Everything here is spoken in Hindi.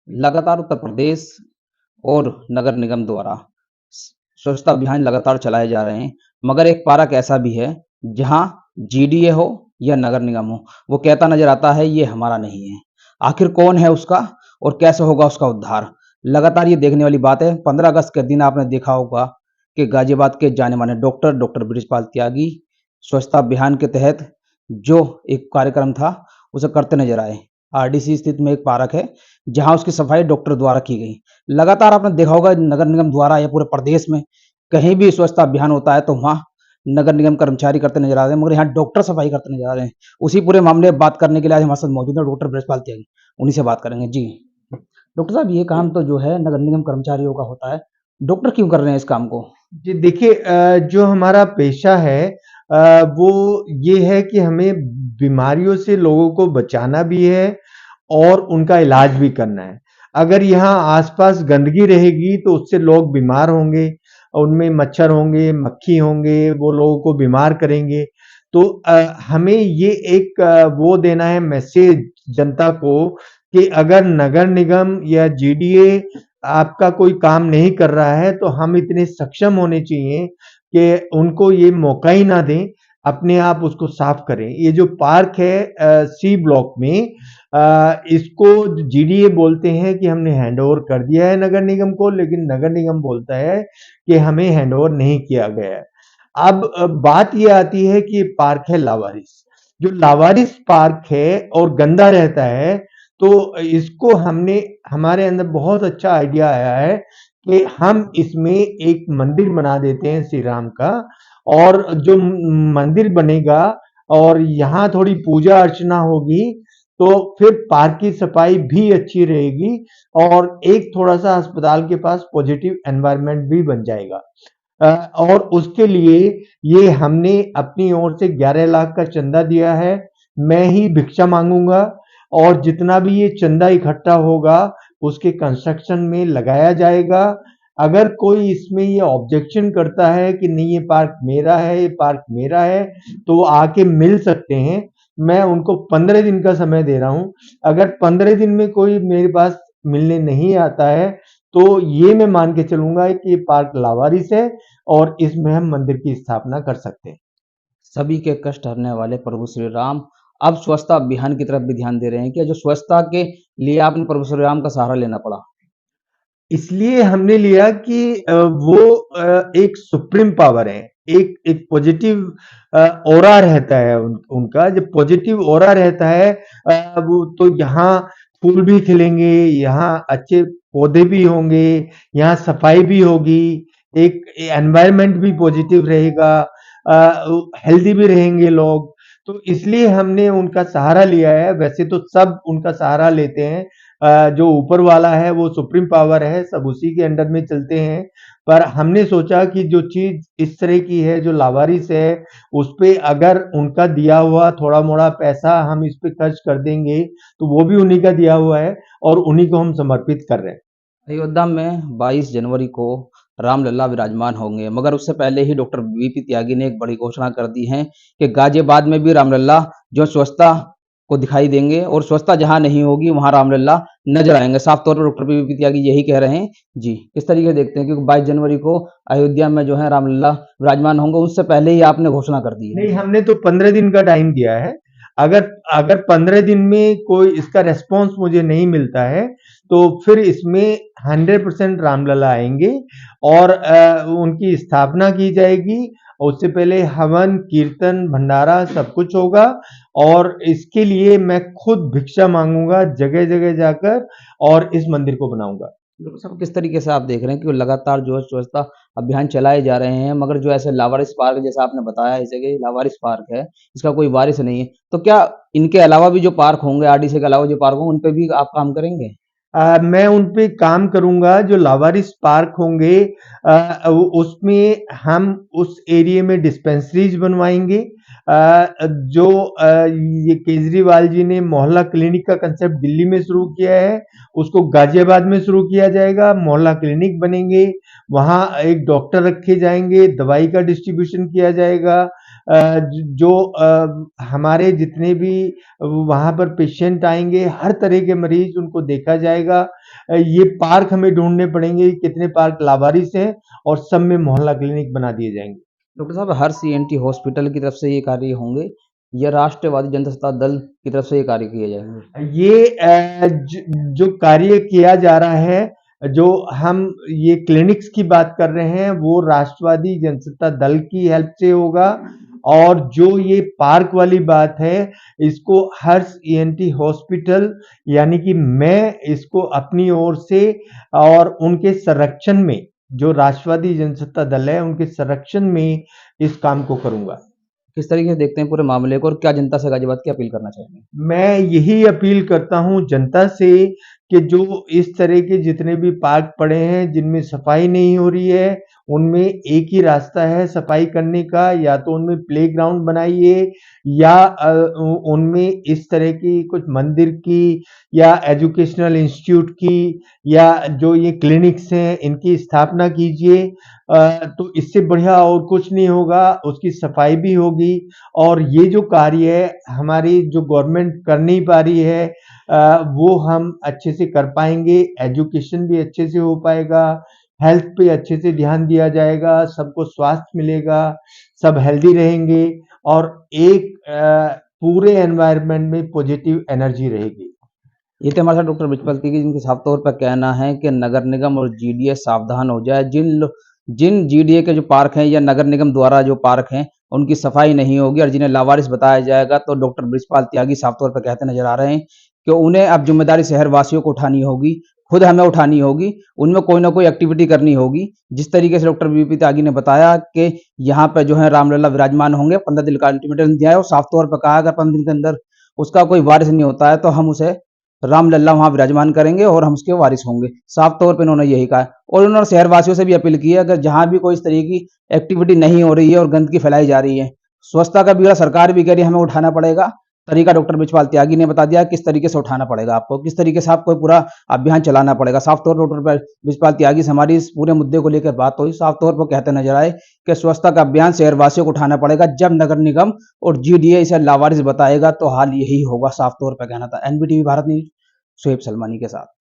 लगातार उत्तर प्रदेश और नगर निगम द्वारा स्वच्छता अभियान लगातार चलाए जा रहे हैं, मगर एक पार्क ऐसा भी है जहाँ जीडीए हो या नगर निगम हो, वो कहता नजर आता है ये हमारा नहीं है। आखिर कौन है उसका और कैसे होगा उसका उद्धार? लगातार ये देखने वाली बात है। 15 अगस्त के दिन आपने देखा होगा कि गाजियाबाद के जाने-माने डॉक्टर बृजपाल त्यागी स्वच्छता अभियान के तहत जो एक कार्यक्रम था, उसे करते नजर आए। आरडीसी स्थित में एक पार्क है, जहाँ उसकी सफाई डॉक्टर द्वारा की गई। लगातार आपने देखा होगा नगर निगम द्वारा या पूरे प्रदेश में कहीं भी स्वच्छता अभियान होता है तो वहाँ नगर निगम कर्मचारी करते नजर आ रहे हैं, मगर यहाँ डॉक्टर सफाई करते नजर आ रहे हैं। उसी पूरे मामले में बात करने के लिए आज हमारे साथ मौजूद है डॉक्टर बृजपाल त्यागी। उन्हीं से बात करेंगे। जी डॉक्टर साहब, ये काम तो जो है नगर निगम कर्मचारियों का होता है, डॉक्टर क्यों कर रहे हैं इस काम को? जी देखिए, जो हमारा पेशा है वो ये है कि हमें बीमारियों से लोगों को बचाना भी है और उनका इलाज भी करना है। अगर यहाँ आसपास गंदगी रहेगी तो उससे लोग बीमार होंगे, उनमें मच्छर होंगे, मक्खी होंगे, वो लोगों को बीमार करेंगे। तो हमें ये एक वो देना है मैसेज जनता को कि अगर नगर निगम या जीडीए आपका कोई काम नहीं कर रहा है तो हम इतने सक्षम होने चाहिए कि उनको ये मौका ही ना दें, अपने आप उसको साफ करें। ये जो पार्क है सी ब्लॉक में, इसको जीडीए बोलते हैं कि हमने हैंडओवर कर दिया है नगर निगम को, लेकिन नगर निगम बोलता है कि हमें हैंडओवर नहीं किया गया है। अब बात ये आती है कि ये पार्क है लावारिस। जो लावारिस पार्क है और गंदा रहता है, तो इसको हमने हमारे अंदर बहुत अच्छा आइडिया आया है कि हम इसमें एक मंदिर बना देते हैं श्री राम का। और जो मंदिर बनेगा और यहाँ थोड़ी पूजा अर्चना होगी तो फिर पार्क की सफाई भी अच्छी रहेगी और एक थोड़ा सा अस्पताल के पास पॉजिटिव एनवायरनमेंट भी बन जाएगा। और उसके लिए ये हमने अपनी ओर से 11 लाख का चंदा दिया है। मैं ही भिक्षा मांगूंगा और जितना भी ये चंदा इकट्ठा होगा उसके कंस्ट्रक्शन में लगाया जाएगा। अगर कोई इसमें ये ऑब्जेक्शन करता है कि नहीं ये पार्क मेरा है, ये पार्क मेरा है, तो वो आके मिल सकते हैं। मैं उनको 15 दिन का समय दे रहा हूँ। अगर 15 दिन में कोई मेरे पास मिलने नहीं आता है तो ये मैं मान के चलूंगा कि ये पार्क लावारिस है और इसमें हम मंदिर की स्थापना कर सकते हैं। सभी के कष्ट हरने वाले प्रभु श्री राम अब स्वच्छता अभियान की तरफ भी ध्यान दे रहे हैं, क्या जो स्वच्छता के लिए आपने प्रभु श्री राम का सहारा लेना पड़ा? इसलिए हमने लिया कि वो एक सुप्रीम पावर है। एक पॉजिटिव ऑरा रहता है उनका। जब पॉजिटिव ऑरा रहता है वो तो यहाँ फूल भी खिलेंगे, यहाँ अच्छे पौधे भी होंगे, यहाँ सफाई भी होगी, एक एनवायरनमेंट भी पॉजिटिव रहेगा, हेल्दी भी रहेंगे लोग। तो इसलिए हमने उनका सहारा लिया है। वैसे तो सब उनका सहारा लेते हैं, जो ऊपर वाला है वो सुप्रीम पावर है, सब उसी के अंडर में चलते हैं। पर हमने सोचा कि जो चीज इस तरह की है, जो लावारिस है, उस पे अगर उनका दिया हुआ थोड़ा मोड़ा पैसा हम इस पे खर्च कर देंगे तो वो भी उन्हीं का दिया हुआ है और उन्हीं को हम समर्पित कर रहे हैं। अयोध्या में 22 जनवरी को रामलला विराजमान होंगे, मगर उससे पहले ही डॉक्टर बीपी त्यागी ने एक बड़ी घोषणा कर दी है कि गाजियाबाद में भी रामलला जो स्वच्छता को दिखाई देंगे और स्वच्छता जहां नहीं होगी वहां रामलला नजर आएंगे। साफ तौर पर डॉक्टर बीपी त्यागी यही कह रहे हैं। जी किस तरीके से देखते हैं, क्योंकि 22 जनवरी को अयोध्या में जो है रामलला विराजमान होंगे, उससे पहले ही आपने घोषणा कर दी है। नहीं, हमने तो 15 दिन का टाइम दिया है। अगर अगर 15 दिन में कोई इसका रिस्पॉन्स मुझे नहीं मिलता है तो फिर इसमें 100% रामलला आएंगे और उनकी स्थापना की जाएगी। उससे पहले हवन, कीर्तन, भंडारा सब कुछ होगा और इसके लिए मैं खुद भिक्षा मांगूंगा जगह जगह जाकर और इस मंदिर को बनाऊंगा। डॉक्टर साहब, किस तरीके से आप देख रहे हैं कि वो लगातार जो है स्वच्छता अभियान चलाए जा रहे हैं, मगर जो ऐसे लावारिस पार्क जैसा आपने बताया इसे कि लावारिस पार्क है, इसका कोई वारिस नहीं है, तो क्या इनके अलावा भी जो पार्क होंगे, आरडीसी के अलावा जो पार्क होंगे, उन पे भी आप काम करेंगे? मैं उन पे काम करूँगा। जो लावारिस पार्क होंगे उसमें हम उस एरिया में डिस्पेंसरीज बनवाएंगे। जो ये केजरीवाल जी ने मोहल्ला क्लिनिक का कंसेप्ट दिल्ली में शुरू किया है, उसको गाजियाबाद में शुरू किया जाएगा। मोहल्ला क्लिनिक बनेंगे, वहाँ एक डॉक्टर रखे जाएंगे, दवाई का डिस्ट्रीब्यूशन किया जाएगा, जो हमारे जितने भी वहाँ पर पेशेंट आएँगे, हर तरह के मरीज़ उनको देखा जाएगा। ये पार्क हमें ढूँढने पड़ेंगे, कितने पार्क लावारिस हैं और सब में मोहल्ला क्लिनिक बना दिए जाएँगे। डॉक्टर साहब, हर सीएनटी हॉस्पिटल की तरफ से ये कार्य होंगे या राष्ट्रवादी जनता सत्ता दल की तरफ से ये कार्य किए जाएँगे? ये जो कार्य किया जा रहा है, जो हम ये क्लिनिक्स की बात कर रहे हैं, वो राष्ट्रवादी जनता दल की हेल्प से होगा और जो ये पार्क वाली बात है, इसको हर्ष ईएनटी हॉस्पिटल यानी कि मैं इसको अपनी ओर से और उनके संरक्षण में, जो राष्ट्रवादी जनता दल है, उनके संरक्षण में इस काम को करूँगा। किस तरीके से देखते हैं पूरे मामले को और क्या जनता से गाज़ियाबाद की अपील करना चाहेंगे? मैं यही अपील करता हूँ जनता से कि जो इस तरह के जितने भी पार्क पड़े हैं, जिनमें सफाई नहीं हो रही है, उनमें एक ही रास्ता है सफाई करने का, या तो उनमें प्लेग्राउंड बनाइए या उनमें इस तरह की कुछ मंदिर की या एजुकेशनल इंस्टीट्यूट की या जो ये क्लिनिक्स हैं, इनकी स्थापना कीजिए। तो इससे बढ़िया और कुछ नहीं होगा, उसकी सफाई भी होगी और ये जो कार्य है, हमारी जो गवर्नमेंट कर नहीं पा रही है, वो हम अच्छे से कर पाएँगे, एजुकेशन भी अच्छे से हो पाएगा, हेल्थ पे अच्छे से ध्यान दिया जाएगा, सबको स्वास्थ्य मिलेगा, सब हेल्दी रहेंगे और एक पूरे एनवायरनमेंट में पॉजिटिव एनर्जी रहेगी। ये थे हमारे साथ डॉक्टर बृजपाल तिर्की, जिनके साफ तौर पर कहना है कि नगर निगम और जीडीए सावधान हो जाए। जिन जीडीए के जो पार्क हैं या नगर निगम द्वारा जो पार्क हैं, उनकी सफाई नहीं होगी और जिन्हें लावारिस बताया जाएगा, तो डॉक्टर बृजपाल त्यागी साफ तौर पर कहते नजर आ रहे हैं कि उन्हें अब जिम्मेदारी शहरवासियों को उठानी होगी, खुद हमें उठानी होगी, उनमें कोई ना कोई एक्टिविटी करनी होगी। जिस तरीके से डॉक्टर बीपी त्यागी ने बताया कि यहाँ पे जो है रामलला विराजमान होंगे, 15 दिन का अल्टीमेटम दिया है और साफ तौर पर कहा अगर 15 दिन के अंदर उसका कोई वारिस नहीं होता है तो हम उसे रामलला वहाँ विराजमान करेंगे और हम उसके वारिस होंगे। साफ तौर पे उन्होंने यही कहा है और उन्होंने शहरवासियों से भी अपील की है, अगर जहाँ भी कोई इस तरह की एक्टिविटी नहीं हो रही है और गंदगी फैलाई जा रही है, स्वच्छता का बीड़ा सरकार भी कह रही है हमें उठाना पड़ेगा। तरीका डॉक्टर बृजपाल त्यागी ने बता दिया किस तरीके से उठाना पड़ेगा आपको, किस तरीके से आपको पूरा अभियान चलाना पड़ेगा। साफ तौर पर डॉक्टर बृजपाल त्यागी से हमारी इस पूरे मुद्दे को लेकर बात हुई। साफ तौर पर कहते नजर आए कि स्वच्छता का अभियान शहरवासियों को उठाना पड़ेगा। जब नगर निगम और जीडीए इसे लावारिस बताएगा तो हाल यही होगा, साफ तौर पर कहना था। एनबीटीवी भारत न्यूज, शोएब सलमानी के साथ।